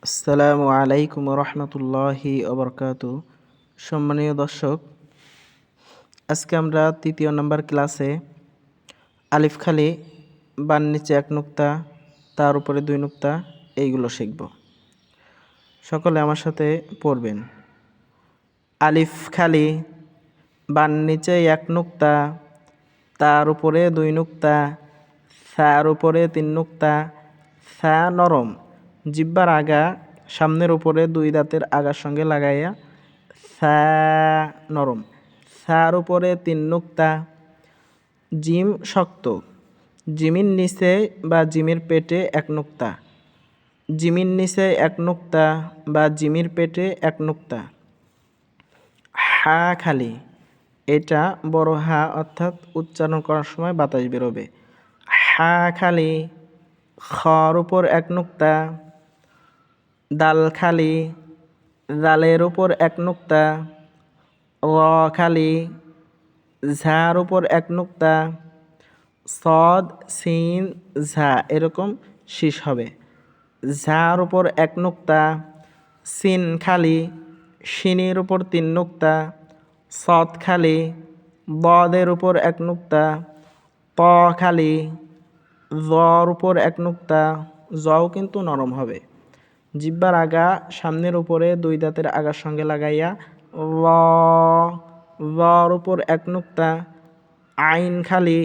আসসালামু আলাইকুম রহমতুল্লাহি ওবরকাতু। সম্মানীয় দর্শক, আজকে আমরা ৩য় নম্বর ক্লাসে আলিফ খালি, বান নিচে ১ নুক্তা, তার উপরে ২ নুক্তা, এইগুলো শিখব। সকলে আমার সাথে পড়বেন। আলিফ খালি, বান নিচে ১ নুক্তা, তার উপরে ২ নুক্তা, সার উপরে ৩ নুক্তা। সা নরম, জিহ্বার আগা সামনের উপরে ২ দাঁতের আগার সঙ্গে লাগাইয়া সা নরম, সার উপরে ৩ নুক্তা। জিম শক্ত, জিমির নিচে বা জিমির পেটে ১ নুক্তা, জিমির নিচে ১ নুক্তা বা জিমির পেটে ১ নুক্তা। হা খালি, এটা বড় হা, অর্থাৎ উচ্চারণ করার সময় বাতাস বেরোবে। হা খালি, খর উপর ১ নুক্তা। দাল খালি, দালের উপর ১ নুক্তা। র খালি, ঝার উপর ১ নুক্তা। সদ, সিন, ঝা এরকম শীষ হবে। ঝার উপর ১ নুক্তা। সিন খালি, শিনের উপর ৩ নুক্তা। সদ খালি, বদের উপর ১ নুক্তা। ত খালি, জর উপর ১ নুক্তা। জও কিন্তু নরম হবে। জিহ্বার আগা সামনের উপরে ২ দাঁতের আগার সঙ্গে লাগাইয়া রর উপর ১ নুক্তা। আইন খালি,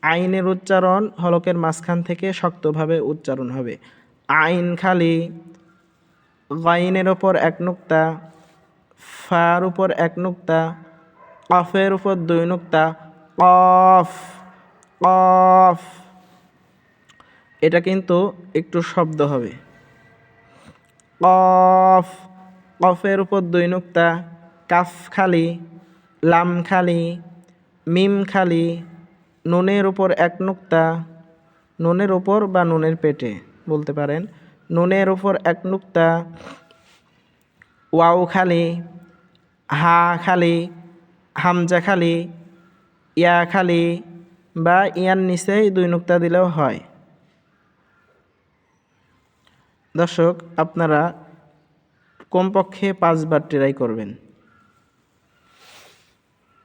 আইনের উচ্চারণ হলকের মাঝখান থেকে শক্তভাবে উচ্চারণ হবে। আইন খালি, গাইনের উপর ১ নুক্তা। ফার উপর ১ নুক্তা। কফের উপর ২ নুক্তা। কফ, কফ, এটা কিন্তু একটু শব্দ হবে। কফ, কফের উপর ২ নুক্তা। কাফ খালি, লাম খালি, মিম খালি, নুনের উপর ১ নুক্তা। নুনের উপর বা নুনের পেটে বলতে পারেন। নুনের উপর ১ নুক্তা। ওয়াও খালি, হা খালি, হামজা খালি, ইয়া খালি বা ইয়ার নিচেই ২ নুক্তা দিলেও হয়। দর্শক, আপনারা কমপক্ষে ৫ বার ট্রাই করবেন।